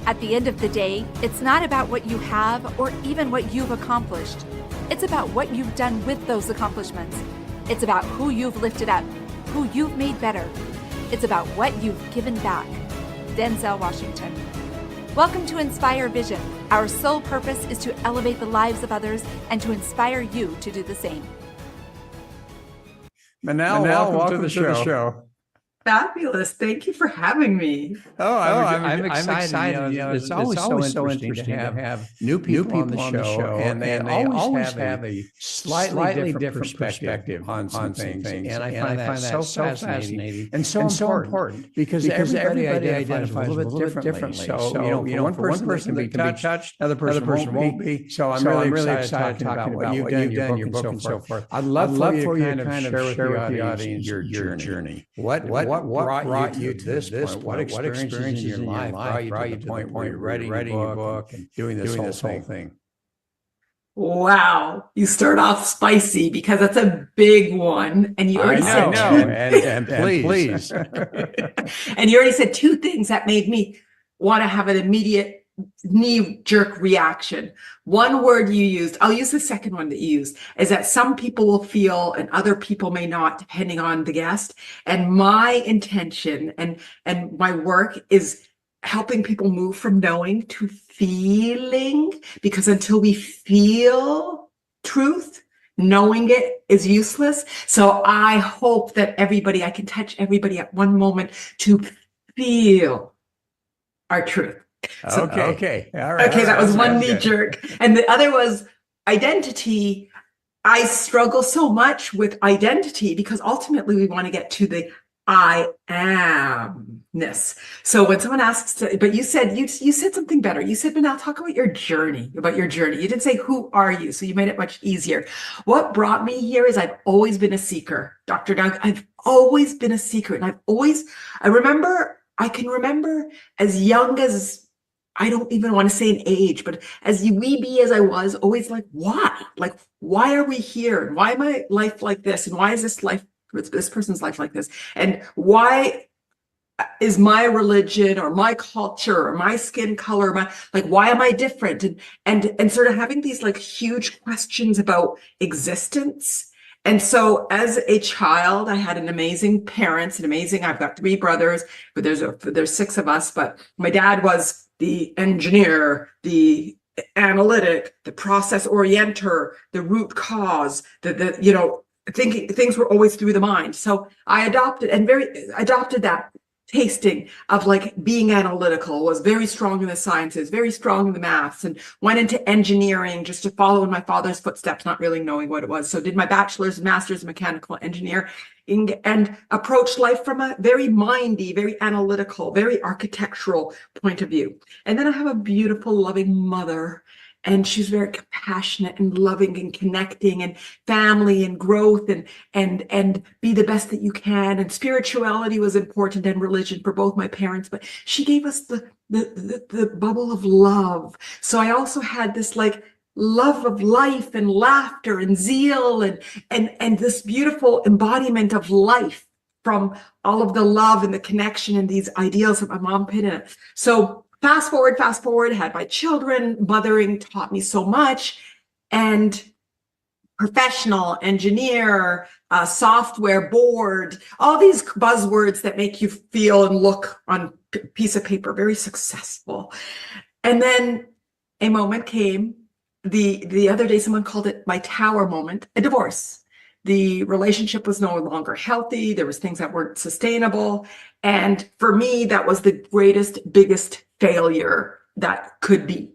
At the end of the day, it's not about what you have or even what you've accomplished. It's about what you've done with those accomplishments. It's about who you've lifted up, who you've made better. It's about what you've given back. Denzel Washington. Welcome to Inspire Vision. Our sole purpose is to elevate the lives of others and to inspire you to do the same. Manal, welcome to the show. Fabulous. Thank you for having me. I'm excited. It's always so interesting to have new people on the show, and they always have a slightly different perspective on some things. And I find that so fascinating and so important because everybody identifies a little bit differently. So, one person can be touched, another person won't be. So I'm really excited talking about what you've done, your book, and so forth. I'd love for you to kind of share with the audience your journey. What brought you to this point? What experiences in your life brought you to the point where you're writing a book and doing this whole thing? Wow, you start off spicy because that's a big one, and you already said and please, and you already said two things that made me want to have an immediate knee-jerk reaction. One word you used, I'll use the second one that you used, is that some people will feel and other people may not, depending on the guest. And my intention and my work is helping people move from knowing to feeling, because until we feel truth, knowing it is useless. So I hope that I can touch everybody at one moment to feel our truth. So, okay. All right. Okay, that was one knee jerk. And the other was identity. I struggle so much with identity because ultimately we want to get to the I amness. So when someone asks, but you said something better. You said, Manal, talk about your journey. You didn't say, who are you? So you made it much easier. What brought me here is I've always been a seeker. Dr. Doug, I've always been a seeker. And I can remember as young as, I don't even want to say an age, but as weeby as I was, always like, why? Like, why are we here? And why am I life like this? And why is this person's life like this? And why is my religion or my culture or my skin color, why am I different? And sort of having these like huge questions about existence. And so as a child, I had an amazing parents, I've got 3 brothers, but there's 6 of us, but my dad was the engineer, the analytic, the process orienter, the root cause, thinking things were always through the mind. So I adopted that tasting of like being analytical, was very strong in the sciences, very strong in the maths, and went into engineering just to follow in my father's footsteps, not really knowing what it was. So did my bachelor's and master's in mechanical engineering and approached life from a very mindy, very analytical, very architectural point of view. And then I have a beautiful, loving mother, and she's very compassionate and loving and connecting and family and growth and be the best that you can. And spirituality was important and religion for both my parents, but she gave us the bubble of love. So I also had this like love of life and laughter and zeal and this beautiful embodiment of life from all of the love and the connection and these ideals that my mom put in it. So fast forward, had my children, mothering taught me so much, and professional, engineer, software, board, all these buzzwords that make you feel and look on a piece of paper, very successful. And then a moment came, the other day, someone called it my tower moment, a divorce. The relationship was no longer healthy. There was things that weren't sustainable. And for me, that was the greatest, biggest failure that could be.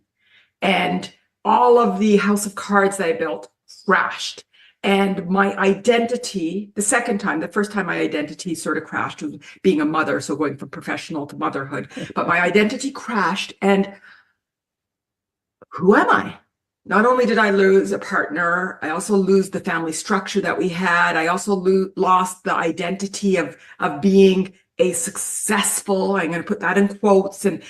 And all of the house of cards that I built crashed. And my identity, the first time my identity sort of crashed was being a mother. So going from professional to motherhood, but my identity crashed. And who am I? Not only did I lose a partner, I also lose the family structure that we had. I also lost the identity of being a successful, I'm going to put that in quotes, and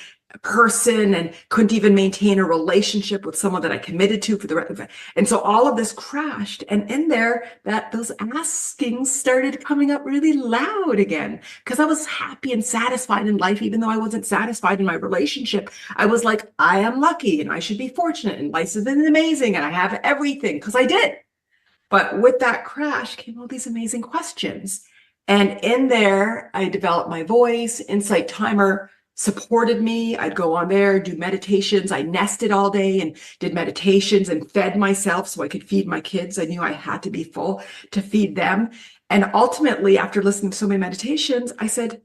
person and couldn't even maintain a relationship with someone that I committed to for the rest of it. And so all of this crashed. And in there, those askings started coming up really loud again, because I was happy and satisfied in life, even though I wasn't satisfied in my relationship. I was like, I am lucky and I should be fortunate and life has been amazing and I have everything, because I did. But with that crash came all these amazing questions. And in there, I developed my voice. Insight Timer supported me. I'd go on there, do meditations. I nested all day and did meditations and fed myself so I could feed my kids. I knew I had to be full to feed them. And ultimately, after listening to so many meditations, I said,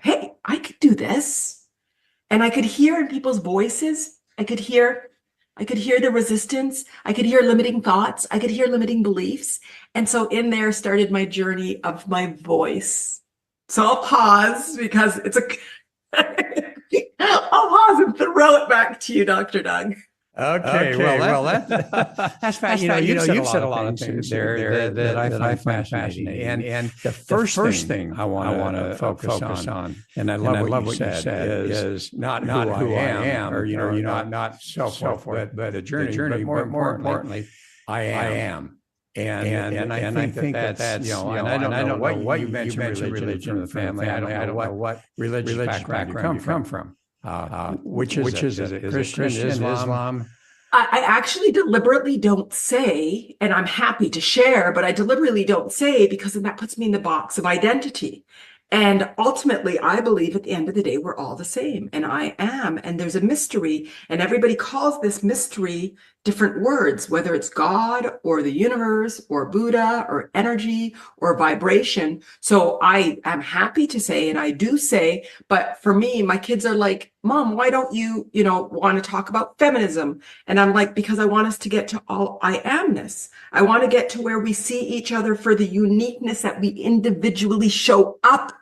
hey, I could do this. And I could hear in people's voices, I could hear the resistance. I could hear limiting thoughts. I could hear limiting beliefs. And so in there started my journey of my voice. So I'll pause because I'll pause and throw it back to you, Dr. Doug. Okay, well, that's fascinating. You've said a lot of things there that I find fascinating. And the first thing I want to focus on, and I love what you said, is not who I am, or not self-worth, but the journey. But more importantly, I am. And I think that's and I don't know what you mentioned religion in the family. I don't know what religious background you come from. Which is it? Christian, Islam? I actually deliberately don't say, and I'm happy to share, but I deliberately don't say because then that puts me in the box of identity. And ultimately, I believe at the end of the day, we're all the same, and I am. And there's a mystery, and everybody calls this mystery different words, whether it's God or the universe or Buddha or energy or vibration. So I am happy to say, and I do say, but for me, my kids are like, Mom, why don't you, want to talk about feminism? And I'm like, because I want us to get to all I amness. I want to get to where we see each other for the uniqueness that we individually show up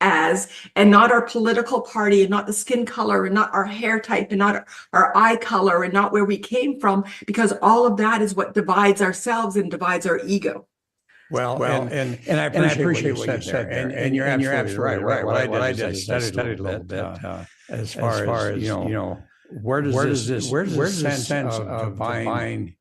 as, and not our political party, and not the skin color, and not our hair type, and not our eye color, and not where we came from, because all of that is what divides ourselves and divides our ego. Well, and I appreciate what you said there, and you're absolutely right. What I did is I studied a little bit as far as where does this sense of divine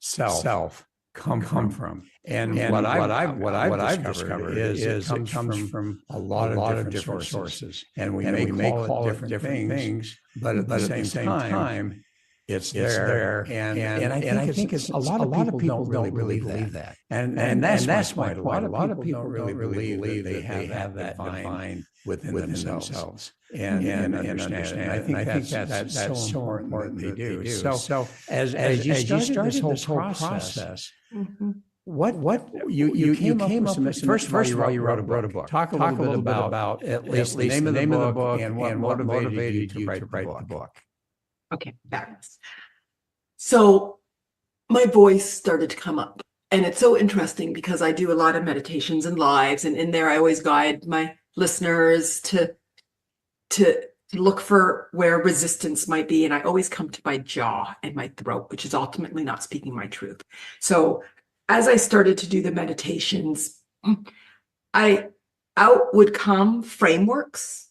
self come from? And what I've discovered is it comes from a lot of different sources, and we may call it different things, but at the same time, it's there. And I think it's a lot of people don't really believe that, and that's my point. A lot of people don't really believe they have that divine within themselves and understand. And I think that's so important they do. So as you started this whole process. Mm-hmm. What you came up with some, first of all, you wrote a book. Talk a little bit about at least the name of the book and what motivated you to write the book. Okay, fabulous. So my voice started to come up, and it's so interesting because I do a lot of meditations and lives, and in there I always guide my listeners to look for where resistance might be, and I always come to my jaw and my throat, which is ultimately not speaking my truth. So as I started to do the meditations, out would come frameworks.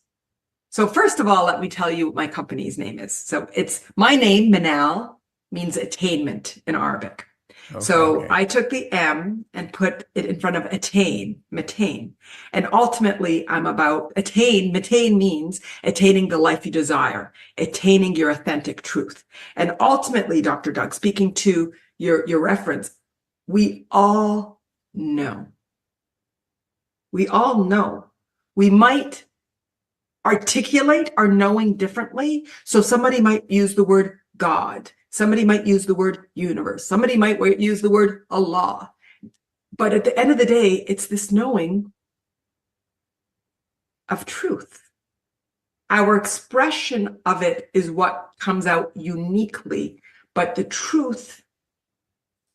So first of all, let me tell you what my company's name is. So it's my name, Manal, means attainment in Arabic. Okay. I took the M and put it in front of attain, Matain. And ultimately, I'm about attain. Matain means attaining the life you desire, attaining your authentic truth. And ultimately, Dr. Doug, speaking to your reference, we all know. We all know. We might articulate our knowing differently. So somebody might use the word God. Somebody might use the word universe. Somebody might use the word Allah. But at the end of the day, it's this knowing of truth. Our expression of it is what comes out uniquely, but the truth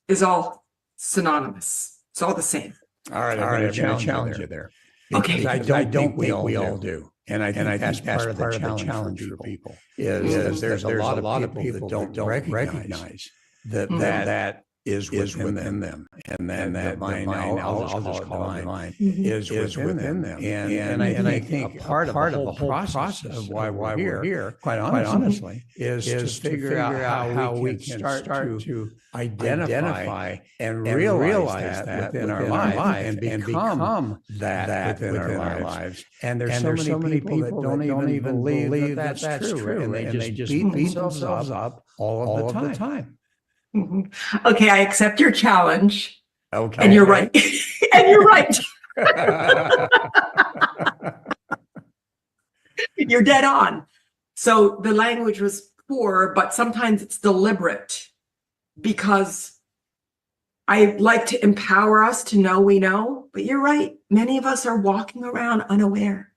is all synonymous. It's all the same. All right, I'm going to challenge you there. Okay. I don't think we all do. And I think that's part of the challenge for people is there's a lot of people that don't recognize that is within them. And that divine, I'll just call it divine, is within them. And I think a part of the whole process of why we're here, quite honestly, is to figure out how we can start to identify and realize that within our life and become that within our lives. And there's so many people that don't even believe that that's true. And they just beat themselves up all of the time. Okay, I accept your challenge. Okay. And you're right. And you're right. You're dead on. So the language was poor, but sometimes it's deliberate, because I like to empower us to know we know. But you're right. Many of us are walking around unaware.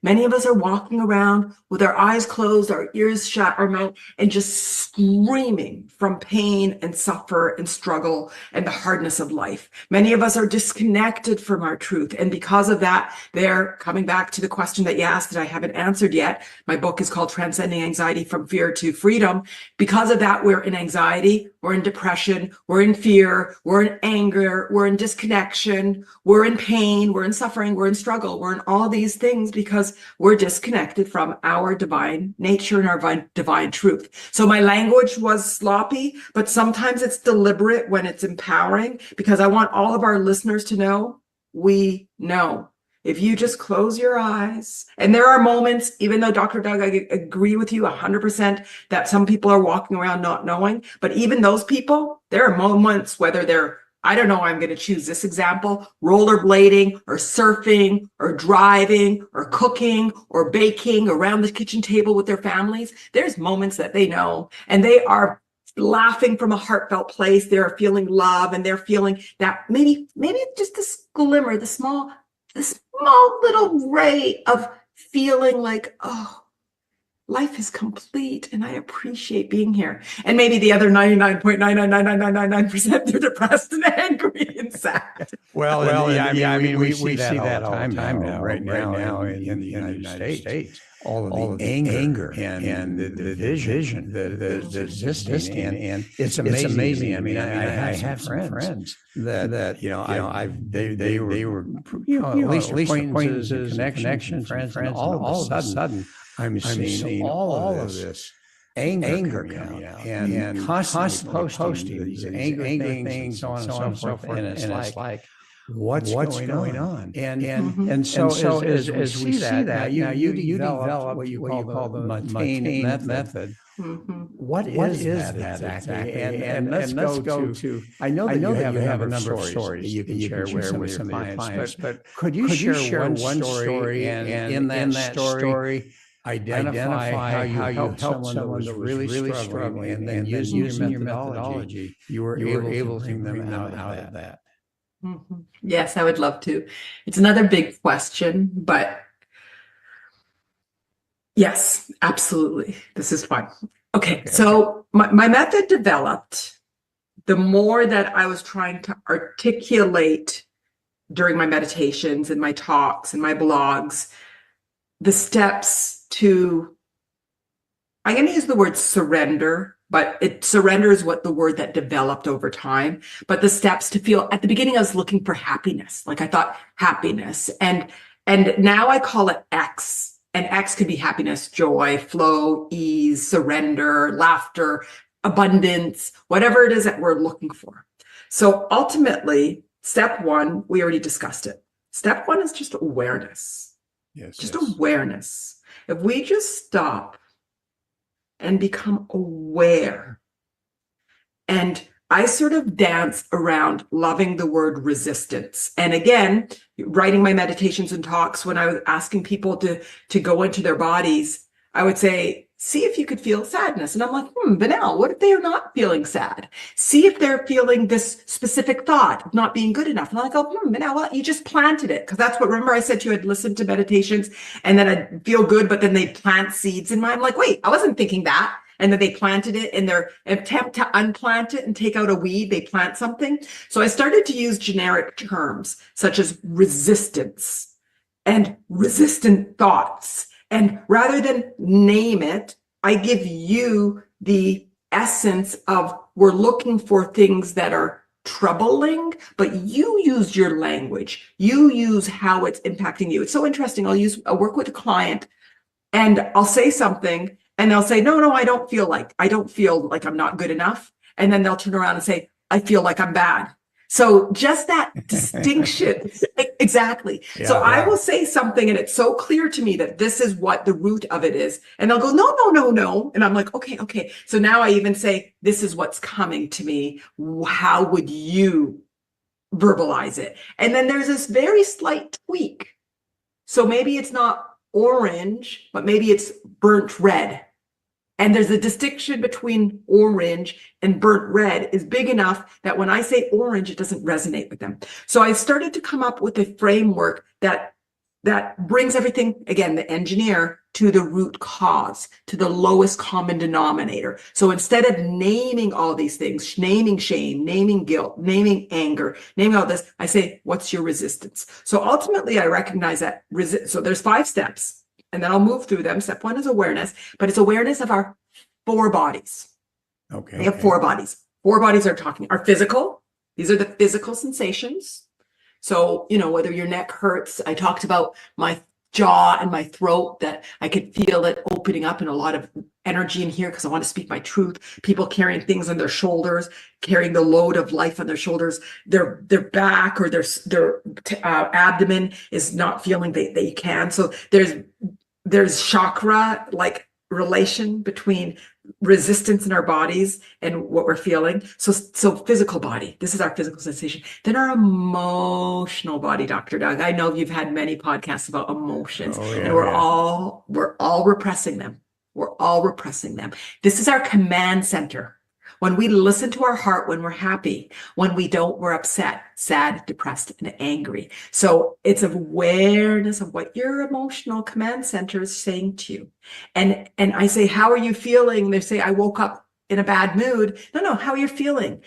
Many of us are walking around with our eyes closed, our ears shut, our mouth, and just screaming from pain and suffer and struggle and the hardness of life. Many of us are disconnected from our truth. And because of that, they're coming back to the question that you asked that I haven't answered yet. My book is called Transcending Anxiety from Fear to Freedom. Because of that, we're in anxiety, we're in depression, we're in fear, we're in anger, we're in disconnection, we're in pain, we're in suffering, we're in struggle, we're in all these things because we're disconnected from our divine nature and our divine truth. So my language was sloppy, but sometimes it's deliberate when it's empowering, because I want all of our listeners to know we know. If you just close your eyes, and there are moments, even though Dr. Doug, I agree with you 100% that some people are walking around not knowing, but even those people, there are moments, whether they're, I don't know, I'm going to choose this example, rollerblading or surfing or driving or cooking or baking around the kitchen table with their families. There's moments that they know, and they are laughing from a heartfelt place. They're feeling love, and they're feeling that maybe just this glimmer, the small little ray of feeling like, oh, life is complete and I appreciate being here. And maybe the other 99.9999999%, they're depressed and angry and sad. Well, I mean, we see that all the time now, right now in the United States. All of the anger and the division that's existing, and it's amazing. I mean, I have some friends that they were at least acquaintances, connections, friends, and all of a sudden I'm seeing all of this anger coming out and constantly posting these angry things, so on and so forth, and it's like, what's going on? And so as we see that, now you develop what you call the Matain Method. What is that exactly? And let's go to, I know that you have a number of stories that you can share with some of your clients, but could you share one story, and in that story, identify how you helped someone that was really struggling, and then using your methodology, you were able to bring them out of that? Yes, I would love to. It's another big question, but yes, absolutely. This is fun. Okay. So my method developed the more that I was trying to articulate during my meditations and my talks and my blogs, the steps to, I'm going to use the word surrender, but surrender is what the word that developed over time. But the steps to feel, at the beginning, I was looking for happiness. Like I thought happiness, and now I call it X. And X could be happiness, joy, flow, ease, surrender, laughter, abundance, whatever it is that we're looking for. So ultimately, step one, we already discussed it. Step one is just awareness. Just awareness. If we just stop and become aware. And I sort of dance around loving the word resistance. And again, writing my meditations and talks, when I was asking people to go into their bodies, I would say, see if you could feel sadness. And I'm like, Manal, what if they are not feeling sad? See if they're feeling this specific thought of not being good enough. And I go, Manal, well, you just planted it. Because that's what, remember I said to you, I'd listen to meditations and then I'd feel good, but then they'd plant seeds in mine. I'm like, wait, I wasn't thinking that. And then they planted it in their attempt to unplant it and take out a weed, they plant something. So I started to use generic terms such as resistance and resistant thoughts. And rather than name it, I give you the essence of we're looking for things that are troubling, but you use your language. You use how it's impacting you. It's so interesting. I'll work with a client and I'll say something and they'll say, no, I don't feel like I'm not good enough. And then they'll turn around and say, I feel like I'm bad. So just that distinction. Exactly. Yeah, so I will say something and it's so clear to me that this is what the root of it is. And they'll go, no. And I'm like, okay. So now I even say, this is what's coming to me. How would you verbalize it? And then there's this very slight tweak. So maybe it's not orange, but maybe it's burnt red. And there's a distinction between orange and burnt red is big enough that when I say orange, it doesn't resonate with them. So I started to come up with a framework that brings everything, again, the engineer, to the root cause, to the lowest common denominator. So instead of naming all these things, naming shame, naming guilt, naming anger, naming all this, I say, what's your resistance? So ultimately, I recognize that. So there's 5 steps. And then I'll move through them. Step 1 is awareness, but it's awareness of our 4 bodies. Okay. We have 4 bodies. 4 bodies are physical. These are the physical sensations. So, whether your neck hurts, I talked about my jaw and my throat, that I could feel it opening up and a lot of energy in here because I want to speak my truth. People carrying things on their shoulders, carrying the load of life on their shoulders, their back or their abdomen is not feeling they can. So there's chakra like relation between resistance in our bodies and what we're feeling. So physical body, this is our physical sensation. Then our emotional body, Dr. Doug. I know you've had many podcasts about emotions, and we're all repressing them. We're all repressing them. This is our command center. When we listen to our heart, when we're happy, when we don't, we're upset, sad, depressed, and angry. So it's awareness of what your emotional command center is saying to you. And I say, how are you feeling? They say, I woke up in a bad mood. No, how are you feeling?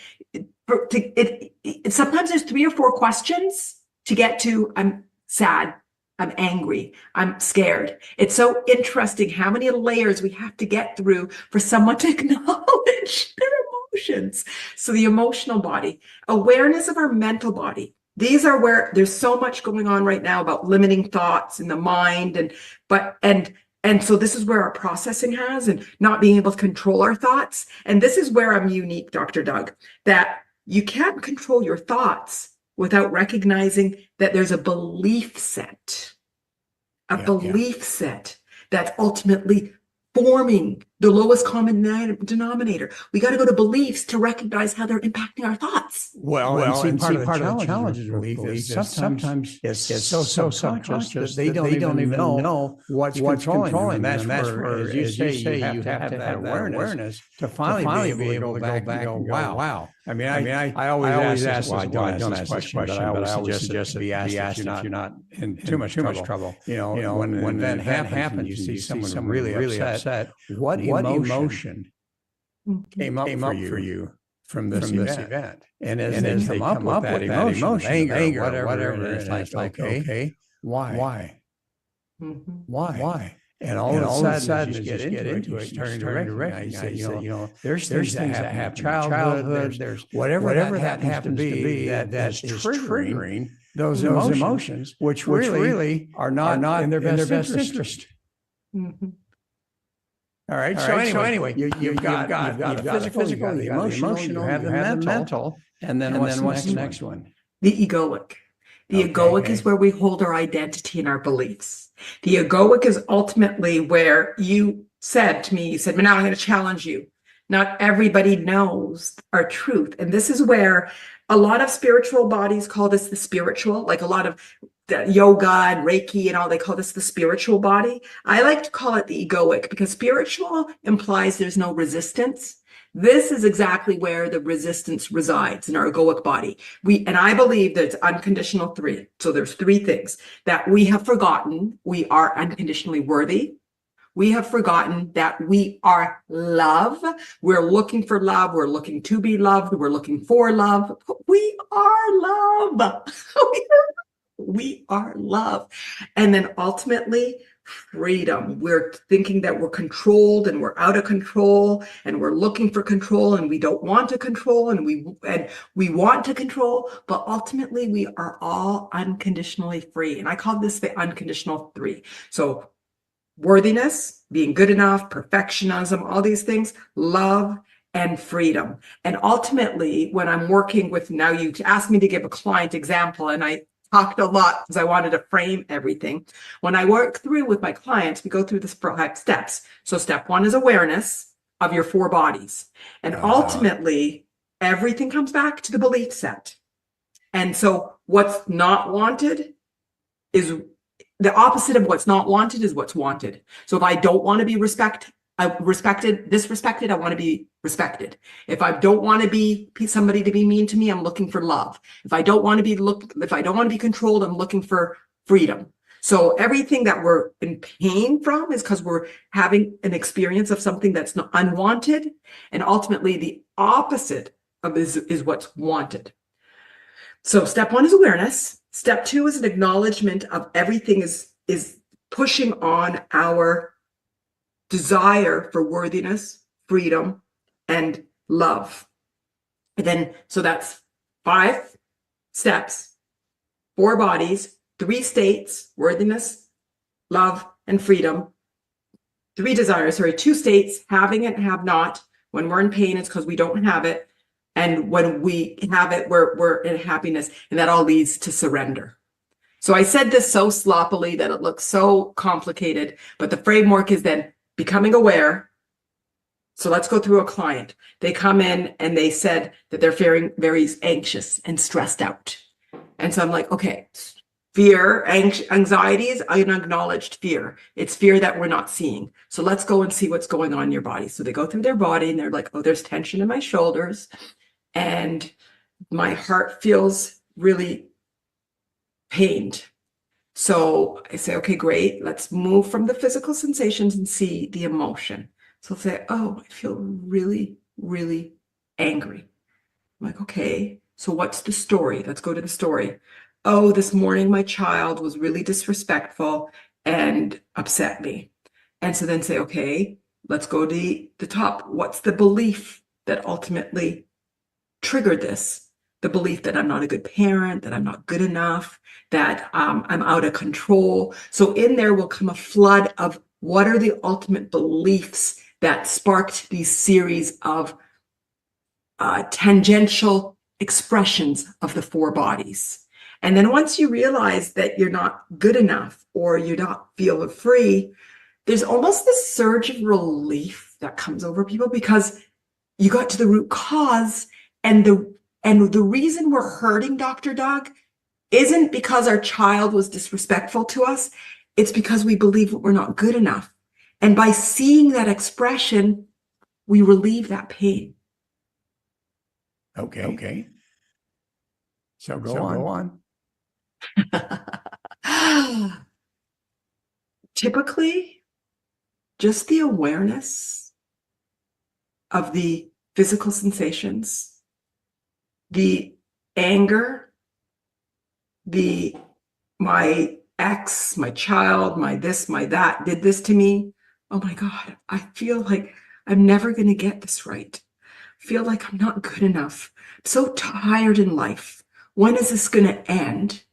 Sometimes there's 3 or 4 questions to get to, I'm sad, I'm angry, I'm scared. It's so interesting how many layers we have to get through for someone to acknowledge their emotions. So the emotional body, awareness of our mental body. These are where there's so much going on right now about limiting thoughts in the mind, and so this is where our processing has and not being able to control our thoughts. And this is where I'm unique, Dr. Doug, that you can't control your thoughts without recognizing that there's a belief set, set that's ultimately forming the lowest common denominator. We got to go to beliefs to recognize how they're impacting our thoughts. Well, part of the challenge is belief is sometimes it's so subconscious that they don't even know what's controlling them. And that's where, as you say, you have to have awareness to finally be able to go back and go, wow. I mean, I always ask, well, I don't ask this question, but I always suggest to be asked if you're not in too much trouble. When an event happens, you see someone really upset. What emotion came up for you from this event? And as they come up with that emotion, anger, whatever, it's like, okay, why? Why? And all of a sudden, as you get into it, you start to recognize that, there's things that happen in childhood, there's whatever that happens to be that's triggering those emotions, which really are not in their best interest. Mm-hmm. All right. So anyway, you've got the physical, you got the emotional, you have the mental, and then what's the next one? The egoic. The egoic is where we hold our identity and our beliefs. The egoic is ultimately where you said to me, Manal, I'm going to challenge you. Not everybody knows our truth. And this is where a lot of spiritual bodies call this the spiritual, like a lot of yoga and Reiki and all, they call this the spiritual body. I like to call it the egoic because spiritual implies there's no resistance. This is exactly where the resistance resides in our egoic body. And I believe that it's unconditional 3. So there's 3 things that we have forgotten. We are unconditionally worthy. We have forgotten that we are love. We're looking for love. We're looking to be loved. We're looking for love. We are love. We are love. And then ultimately, freedom. We're thinking that we're controlled and we're out of control and we're looking for control and we don't want to control and we want to control, but ultimately we are all unconditionally free. And I call this the unconditional three. So worthiness, being good enough, perfectionism, all these things, love, and freedom. And ultimately, when I'm working with, now you asked me to give a client example, and I talked a lot because I wanted to frame everything. When I work through with my clients, we go through this 5 steps. So step 1 is awareness of your 4 bodies. And ultimately, everything comes back to the belief set. And so what's not wanted is the opposite of what's not wanted is what's wanted. So if I don't want to be disrespected, I want to be respected. If I don't want to be somebody to be mean to me, I'm looking for love. If I don't want to be controlled, I'm looking for freedom. So everything that we're in pain from is because we're having an experience of something that's not unwanted, and ultimately the opposite of is what's wanted. So step 1 is awareness. Step 2 is an acknowledgement of everything is pushing on our desire for worthiness, freedom, and love. And then, so that's 5 steps, 4 bodies, 3 states, worthiness, love, and freedom. 2 states, having it and have not. When we're in pain, it's because we don't have it. And when we have it, we're in happiness. And that all leads to surrender. So I said this so sloppily that it looks so complicated, but the framework is then becoming aware. So let's go through a client. They come in and they said that they're feeling very anxious and stressed out. And so I'm like, okay, fear, anxiety is an acknowledged fear. It's fear that we're not seeing. So let's go and see what's going on in your body. So they go through their body and they're like, oh, there's tension in my shoulders and my heart feels really pained. So I say, okay, great. Let's move from the physical sensations and see the emotion. So I'll say, oh, I feel really, really angry. I'm like, okay, so what's the story? Let's go to the story. Oh, this morning my child was really disrespectful and upset me. And so then say, okay, let's go to the top. What's the belief that ultimately triggered this? The belief that I'm not a good parent, that I'm not good enough, that I'm out of control. So in there will come a flood of what are the ultimate beliefs that sparked these series of tangential expressions of the 4 bodies. And then once you realize that you're not good enough or you don't feel free, there's almost this surge of relief that comes over people because you got to the root cause. And the reason we're hurting, Dr. Doug, isn't because our child was disrespectful to us. It's because we believe that we're not good enough. And by seeing that expression, we relieve that pain. Okay. So go on. Typically, just the awareness of the physical sensations, the anger, my ex, my child, my this, my that did this to me. Oh my God, I feel like I'm never going to get this right. I feel like I'm not good enough. I'm so tired in life. When is this going to end?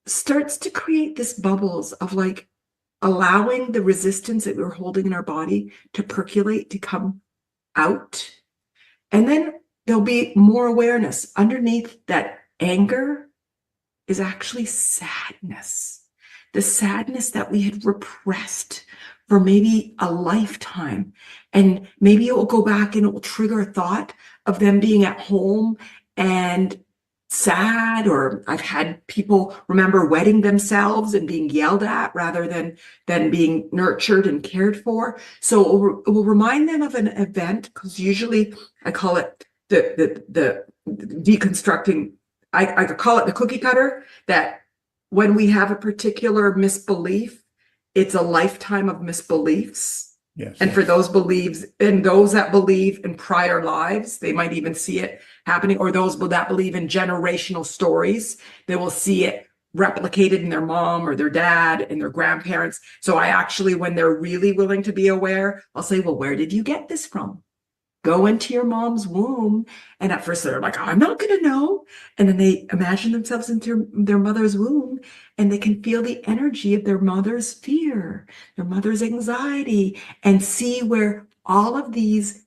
Starts to create this bubbles of like allowing the resistance that we're holding in our body to percolate, to come out. And then there'll be more awareness. Underneath that anger is actually sadness. The sadness that we had repressed for maybe a lifetime. And maybe it will go back and it will trigger a thought of them being at home and sad, or I've had people remember wetting themselves and being yelled at rather than being nurtured and cared for. So it will remind them of an event, because usually I call it the deconstructing. I call it the cookie cutter, that when we have a particular misbelief, it's a lifetime of misbeliefs. Yes. And for those beliefs, and those that believe in prior lives, they might even see it happening, or those that believe in generational stories, they will see it replicated in their mom or their dad and their grandparents. So I actually, when they're really willing to be aware, I'll say, well, where did you get this from? Go into your mom's womb. And at first they're like, oh, I'm not going to know. And then they imagine themselves into their mother's womb, and they can feel the energy of their mother's fear, their mother's anxiety, and see where all of these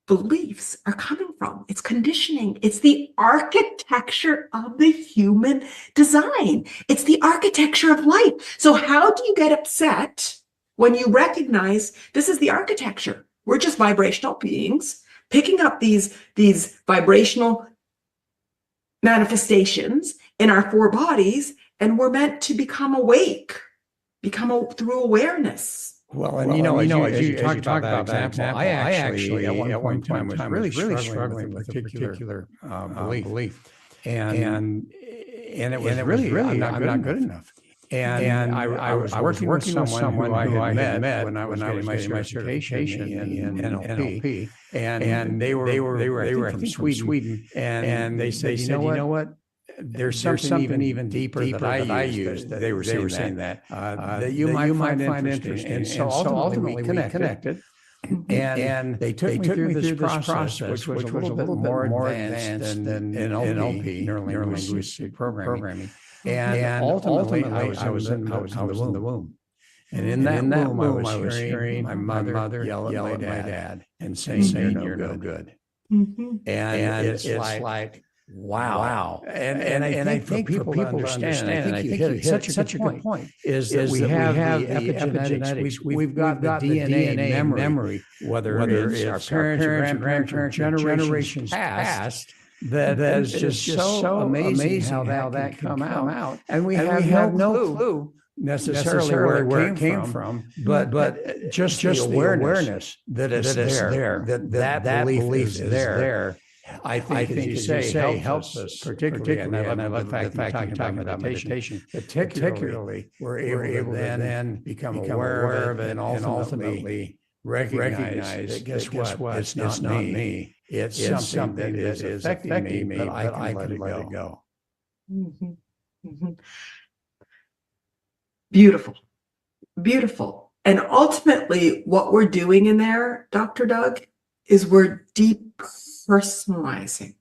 beliefs are coming from. It's conditioning. It's the architecture of the human design. It's the architecture of life. So how do you get upset when you recognize this is the architecture? We're just vibrational beings picking up these vibrational manifestations in our 4 bodies, and we're meant to become awake, through awareness. Well, and as you talk about that example, I actually at one time was really struggling with a particular belief, and it was really I'm not good enough. And I was working with someone who I had met when I was getting my certification in NLP, and they were from Sweden, and they said, you know what? There's something even deeper that I used. They were saying that you might find interesting. And so ultimately we connected. And they took me through this process, which was a little bit more advanced than NLP, neuro-linguistic programming. And ultimately I was in the womb. And in that womb, I was hearing my mother yell at my dad and saying, you're no good. Mm-hmm. And it's like, wow. And I think for people to understand, and I think you hit such a good point, is that we have the epigenetics. We've got the DNA memory, whether it's our parents or grandparents, generations past, that is just so amazing how that can come out. And we have no clue necessarily where it came from, but just the awareness that it's there, that belief is there. I think, as you say, helps us, particularly, and I love the fact that you're talking about meditation, particularly, we're able to then become aware of it and ultimately recognize that guess what? It's not me. It's something that is affecting me, but I can let it go. Mm-hmm. Mm-hmm. Beautiful. And ultimately, what we're doing in there, Dr. Doug, is we're depersonalizing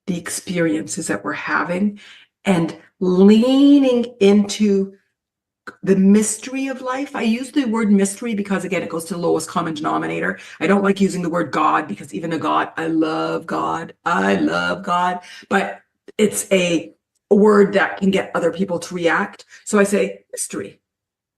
the experiences that we're having and leaning into the mystery of life. I use the word mystery because, again, it goes to the lowest common denominator. I don't like using the word God, because even a God, I love God, but it's a word that can get other people to react. So I say mystery.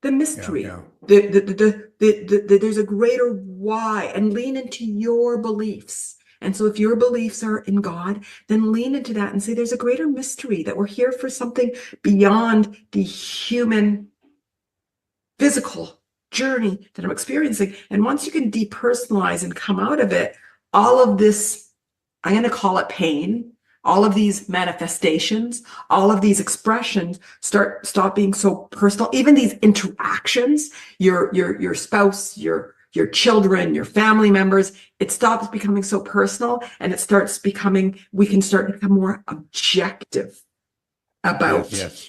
The mystery, there's a greater why, and lean into your beliefs. And so if your beliefs are in God, then lean into that and say, there's a greater mystery, that we're here for something beyond the human physical journey that I'm experiencing. And once you can depersonalize and come out of it, all of this, I'm going to call it pain, all of these manifestations, all of these expressions stop being so personal. Even these interactions, your spouse, your children, your family members, it stops becoming so personal, and it starts becoming, we can start to become more objective about. Yes.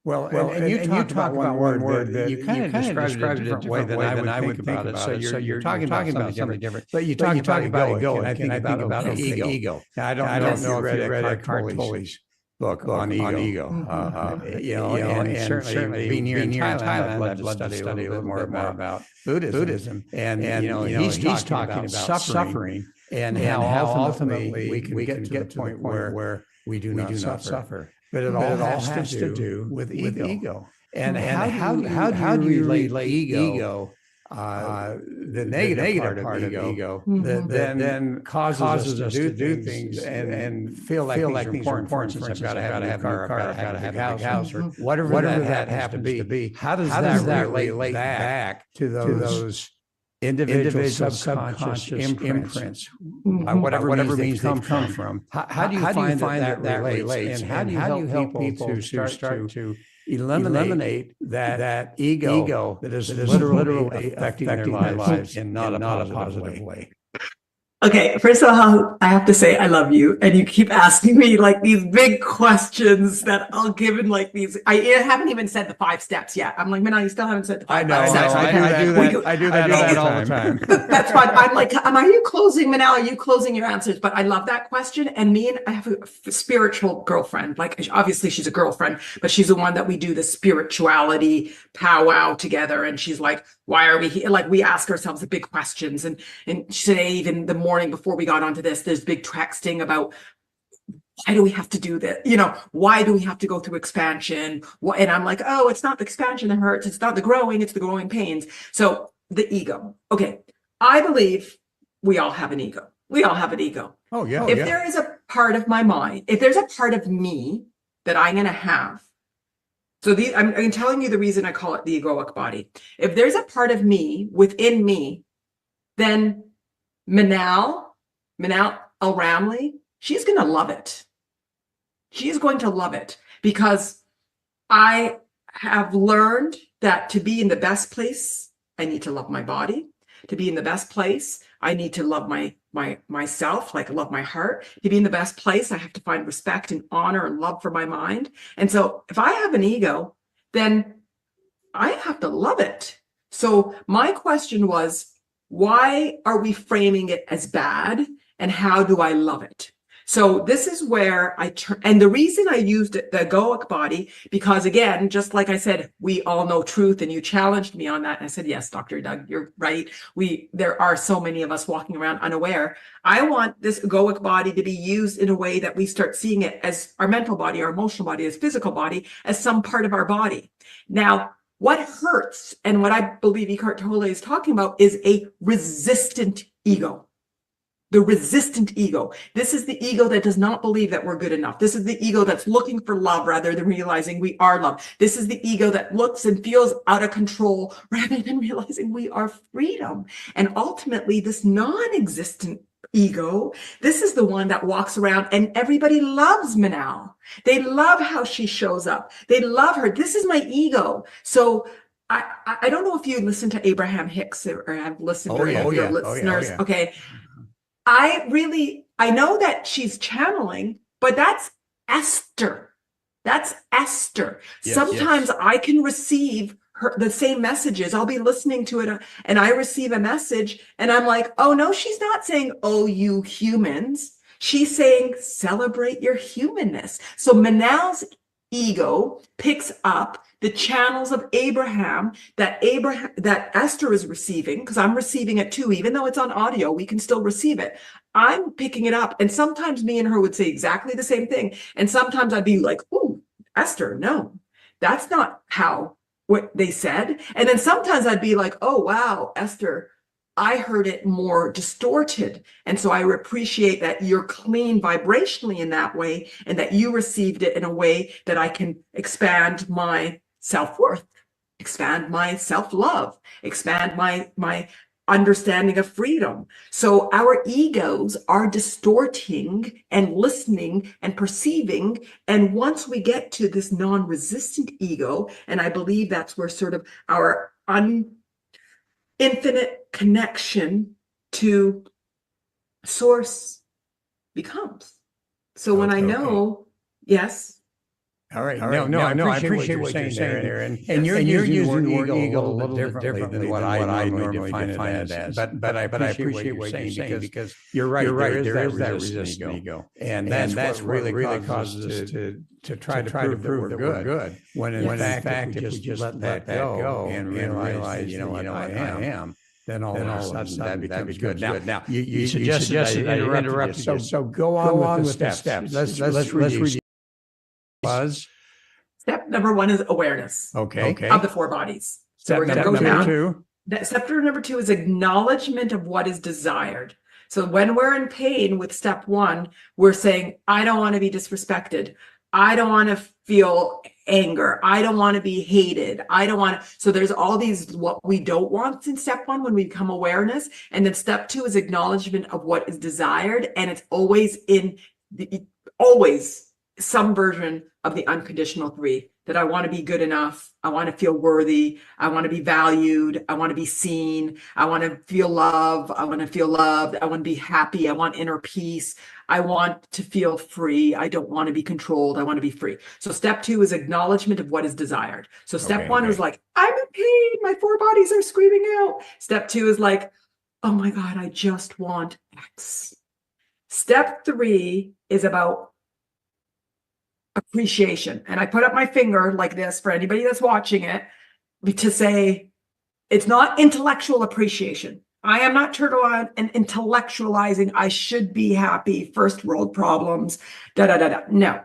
Well, and you talk about one word that you kind of described it a different way than I would think about it. So you're talking about something different. But you talk about egoic, and I think about ego. Now, I don't know if you read Eckhart Tolle's book on ego. And certainly being here in Thailand, I'd love to study a little more about Buddhism. And he's talking about suffering and how ultimately we can get to the point where we do not suffer. But it all has to do with ego. And how do you relate ego, the negative part of ego, that then causes us to do things and feel like things are important. I've got to have a car, I've got to have a house, or whatever that happens to be. How does that relate back to those individual subconscious imprints, whatever means they've come from? How do you find that relates? And how do you help people to start to eliminate that ego that is literally affecting their lives in not a positive way? Okay, first of all, I have to say I love you, and you keep asking me like these big questions that I'll give in like these. I haven't even said the 5 steps yet. I'm like, Manal, you still haven't said the five steps. I do that all the time. That's fine. I'm like, are you closing, Manal? Are you closing your answers? But I love that question. And I have a spiritual girlfriend. Like, obviously she's a girlfriend, but she's the one that we do the spirituality powwow together. And she's like, why are we here? Like, we ask ourselves the big questions. And today, even the morning before we got onto this, there's big texting about why do we have to do this? Why do we have to go through expansion? And I'm like, oh, it's not the expansion that hurts. It's not the growing. It's the growing pains. So the ego. Okay. I believe we all have an ego. We all have an ego. Oh, yeah. If there is a part of my mind, if there's a part of me that I'm going to have, so I'm telling you the reason I call it the egoic body. If there's a part of me within me, then Manal El-Ramly, she's going to love it. She's going to love it because I have learned that to be in the best place, I need to love my body. To be in the best place, I need to love myself, like love my heart. To be in the best place, I have to find respect and honor and love for my mind. And so if I have an ego, then I have to love it. So my question was, why are we framing it as bad? And how do I love it? So this is where I turn, and the reason I used the egoic body, because again, just like I said, we all know truth, and you challenged me on that. And I said, yes, Dr. Doug, you're right. There are so many of us walking around unaware. I want this egoic body to be used in a way that we start seeing it as our mental body, our emotional body, as physical body, as some part of our body. Now, what hurts, and what I believe Eckhart Tolle is talking about, is a resistant ego. The resistant ego. This is the ego that does not believe that we're good enough. This is the ego that's looking for love rather than realizing we are love. This is the ego that looks and feels out of control rather than realizing we are freedom. And ultimately, this non-existent ego, this is the one that walks around, and everybody loves Manal. They love how she shows up. They love her. This is my ego. So I don't know if you listen to Abraham Hicks or have listened to your listeners. Okay. I know that she's channeling, but that's Esther. That's Esther. Sometimes I can receive the same messages. I'll be listening to it and I receive a message and I'm like, oh no, she's not saying, oh, you humans. She's saying, celebrate your humanness. So Manal's ego picks up the channels of Abraham that Esther is receiving, because I'm receiving it too. Even though it's on audio, we can still receive it. I'm picking it up. And sometimes me and her would say exactly the same thing. And sometimes I'd be like, ooh, Esther, no, that's not what they said. And then sometimes I'd be like, oh, wow, Esther, I heard it more distorted. And so I appreciate that you're clean vibrationally in that way, and that you received it in a way that I can expand my self-worth, expand my self-love, expand my understanding of freedom. So our egos are distorting and listening and perceiving. And once we get to this non-resistant ego, and I believe that's where sort of our infinite connection to source becomes. So when I know, yes. All right. No, I appreciate what you're saying there. And you're using the word ego a little bit differently than what I normally define it as. But I appreciate what you're saying because you're right. There is that resistant ego. And that's really causes us to try to prove that we're good. When in fact, if we just let that go and realize, you know what, I am, then all of a sudden that becomes good. Now, you suggested I interrupted you. So go on with the steps. Let's review. Step number 1 is awareness. Okay. Of the 4 bodies. So we're going to go down. Step number 2 is acknowledgement of what is desired. So when we're in pain with step 1, we're saying, I don't want to be disrespected. I don't want to feel anger. I don't want to be hated. I don't want to. So there's all these what we don't want in step 1 when we become awareness. And then step 2 is acknowledgement of what is desired. And it's always some version of the unconditional 3, that I want to be good enough. I want to feel worthy. I want to be valued. I want to be seen. I want to feel love. I want to feel loved. I want to be happy. I want inner peace. I want to feel free. I don't want to be controlled. I want to be free. So step 2 is acknowledgement of what is desired. So step 1 is like, I'm in pain. My 4 bodies are screaming out. Step 2 is like, oh my God, I just want X. Step 3 is about appreciation. And I put up my finger like this for anybody that's watching it to say, it's not intellectual appreciation. I am not turned on and intellectualizing, I should be happy, first world problems, No,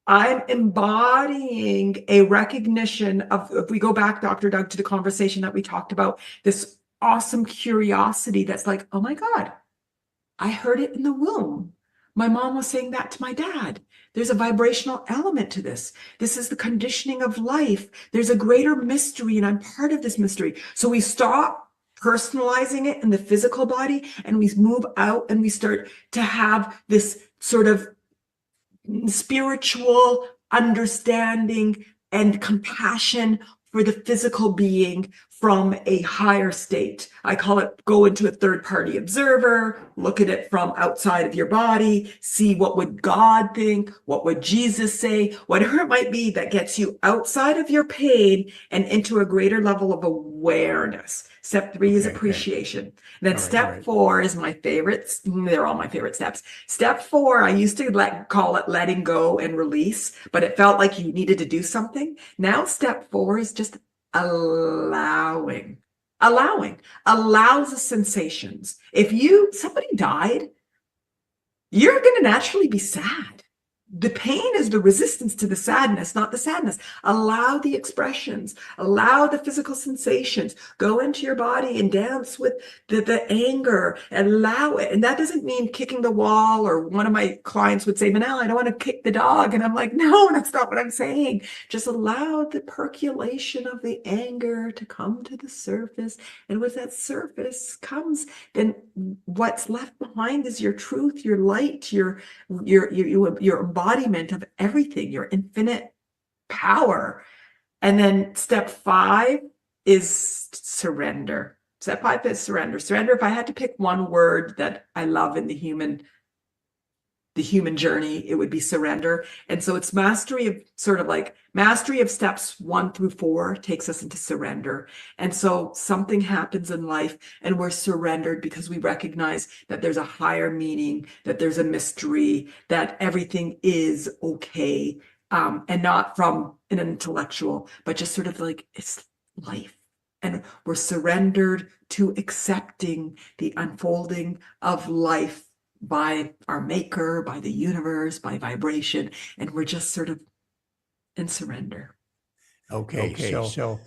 I'm embodying a recognition of, if we go back, Dr. Doug, to the conversation that we talked about, this awesome curiosity that's like, oh my God, I heard it in the womb. My mom was saying that to my dad. There's a vibrational element to this. This is the conditioning of life. There's a greater mystery, and I'm part of this mystery. So we stop personalizing it in the physical body, and we move out and we start to have this sort of spiritual understanding and compassion for the physical being from a higher state. I call it go into a third-party observer, look at it from outside of your body, see what would God think, what would Jesus say, whatever it might be that gets you outside of your pain and into a greater level of awareness. Step 3 is appreciation. Then step 4 is my favorite. They're all my favorite steps. Step 4, I used to call it letting go and release, but it felt like you needed to do something. Now step 4 is just allowing. Allows the sensations. If somebody died, you're going to naturally be sad. The pain is the resistance to the sadness, not the sadness. Allow the expressions, allow the physical sensations, go into your body and dance with the anger, allow it. And that doesn't mean kicking the wall, or one of my clients would say, Manal, I don't want to kick the dog. And I'm like, no, that's not what I'm saying. Just allow the percolation of the anger to come to the surface. And with that surface comes, then what's left behind is your truth, your light, your embodiment of everything, your infinite power. And then step 5 is surrender. Step 5 is surrender. Surrender, if I had to pick one word that I love in the human journey, it would be surrender. And so it's mastery of steps 1 through 4 takes us into surrender. And so something happens in life and we're surrendered because we recognize that there's a higher meaning, that there's a mystery, that everything is okay. And not from an intellectual, but just sort of like it's life. And we're surrendered to accepting the unfolding of life by our maker, by the universe, by vibration, and we're just sort of in surrender. Okay, so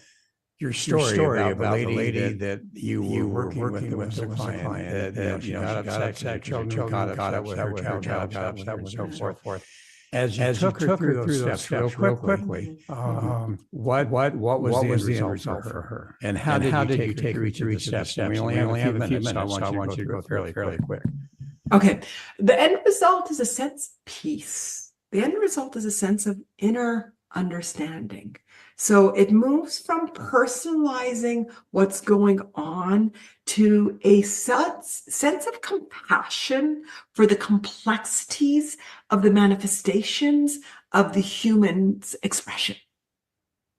your story about the lady that you were working with as a client, that she got upset, children got upset with her child, got upset with and so forth. As you took her through those steps real quickly, what was the end result for her? And how did you take her through each of the steps? We only have a few minutes, so I want you to go fairly quick. Okay. The end result is a sense of peace. The end result is a sense of inner understanding. So it moves from personalizing what's going on to a sense of compassion for the complexities of the manifestations of the human's expression.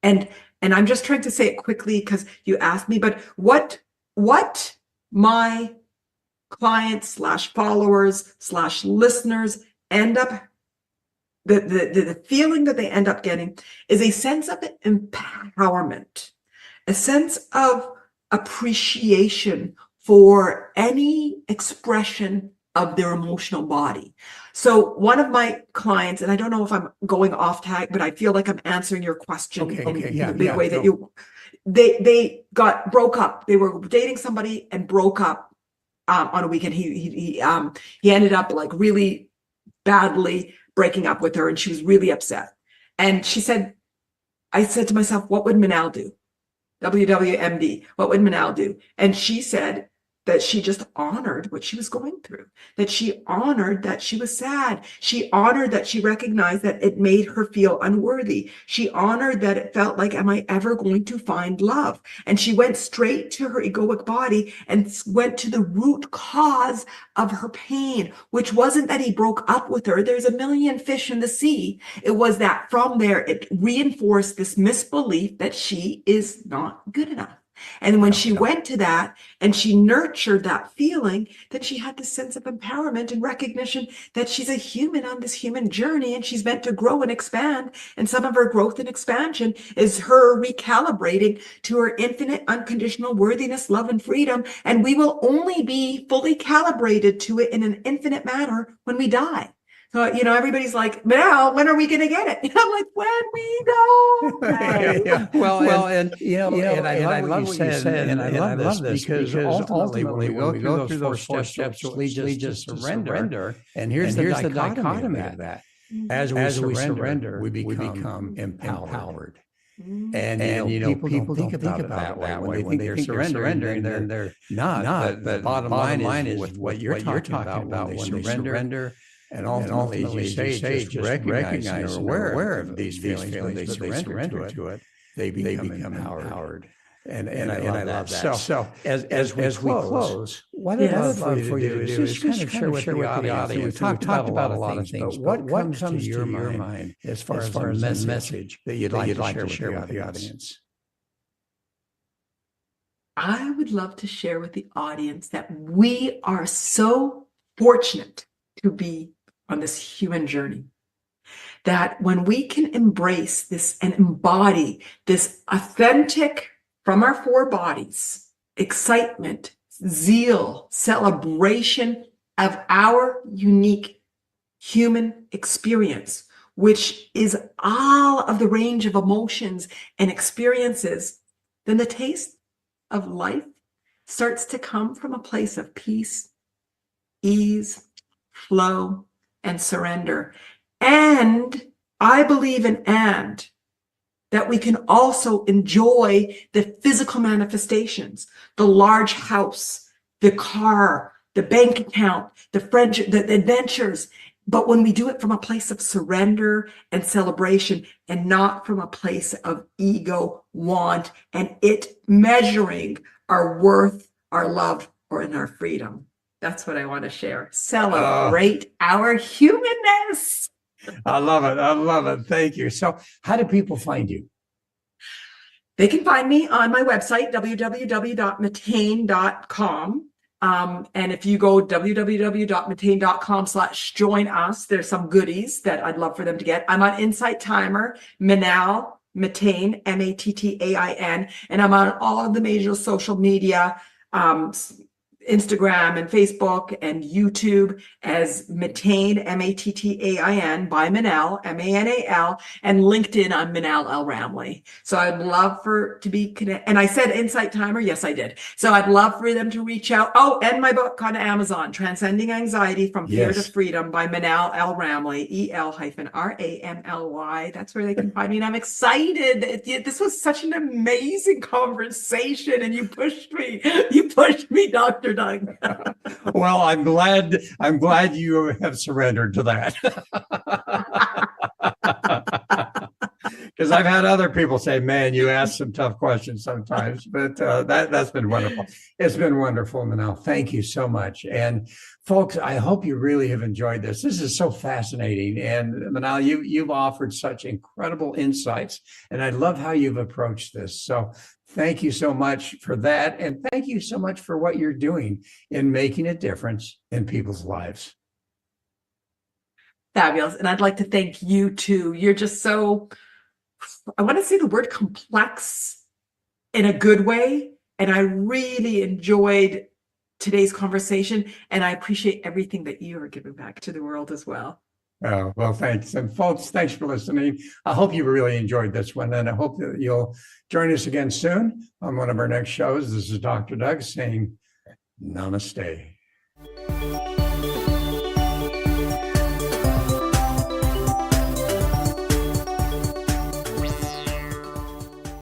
And I'm just trying to say it quickly because you asked me, but what my clients / followers / listeners end up, the feeling that they end up getting is a sense of empowerment, a sense of appreciation for any expression of their emotional body. So one of my clients, and I don't know if I'm going off tag, but I feel like I'm answering your question the way that they broke up. They were dating somebody and broke up. On a weekend, he ended up like really badly breaking up with her, and she was really upset. And she said, I said to myself, what would Manal do? WWMD, what would Manal do? And she said that she just honored what she was going through, that she honored that she was sad. She honored that she recognized that it made her feel unworthy. She honored that it felt like, am I ever going to find love? And she went straight to her egoic body and went to the root cause of her pain, which wasn't that he broke up with her. There's a million fish in the sea. It was that from there, it reinforced this misbelief that she is not good enough. And when she went to that and she nurtured that feeling, then she had this sense of empowerment and recognition that she's a human on this human journey and she's meant to grow and expand. And some of her growth and expansion is her recalibrating to her infinite, unconditional worthiness, love, and freedom. And we will only be fully calibrated to it in an infinite manner when we die. So, everybody's like, Manal, when are we going to get it? And I'm like, when we die. Yeah. Well, and I love what you said, and I love this because ultimately, when we go through those four steps, which leads us to surrender. And here's the dichotomy of that. As we surrender, we become empowered. And people think about it that way. When they think they're surrendering, then they're not. But the bottom line is with what you're talking about when they surrender. And ultimately, as you say, just recognize or aware of these feelings, when they surrender to it, they become empowered. And I love that. So as we close, what I'd love for you to do is just kind of share with the audience. We've talked about a lot of things, but what comes to your mind as far as a message that you'd like to share with the audience? I would love to share with the audience that we are so fortunate to be on this human journey, that when we can embrace this and embody this authentic from our four bodies, excitement, zeal, celebration of our unique human experience, which is all of the range of emotions and experiences, then the taste of life starts to come from a place of peace, ease, flow, and surrender. And I believe that we can also enjoy the physical manifestations, the large house, the car, the bank account, the friendship, the adventures. But when we do it from a place of surrender and celebration and not from a place of ego, want, and it measuring our worth, our love, or in our freedom. That's what I want to share. Celebrate our humanness. I love it. I love it. Thank you. So how do people find you? They can find me on my website, www.matain.com. And if you go www.matain.com/join us, there's some goodies that I'd love for them to get. I'm on Insight Timer, Manal, Matain, Mattain, and I'm on all of the major social media, Instagram and Facebook and YouTube as Matain, Mattain, by Manal, Manal, and LinkedIn, I'm Manal El-Ramly. So I'd love to be connected. And I said Insight Timer. Yes, I did. So I'd love for them to reach out. Oh, and my book on Amazon, Transcending Anxiety from Fear to Freedom by Manal El-Ramly, EL-RAMLY. That's where they can find me. And I'm excited. This was such an amazing conversation. And you pushed me, Dr. Doug. Well, I'm glad you have surrendered to that. Because I've had other people say, man, you ask some tough questions sometimes, but that's been wonderful. It's been wonderful, Manal. Thank you so much. And folks, I hope you really have enjoyed this. This is so fascinating. And Manal, you've offered such incredible insights, and I love how you've approached this. So thank you so much for that. And thank you so much for what you're doing in making a difference in people's lives. Fabulous. And I'd like to thank you too. You're just so, I want to say the word complex in a good way. And I really enjoyed today's conversation. And I appreciate everything that you are giving back to the world as well. Oh, well, thanks. And folks, thanks for listening. I hope you really enjoyed this one. And I hope that you'll join us again soon on one of our next shows. This is Dr. Doug saying namaste.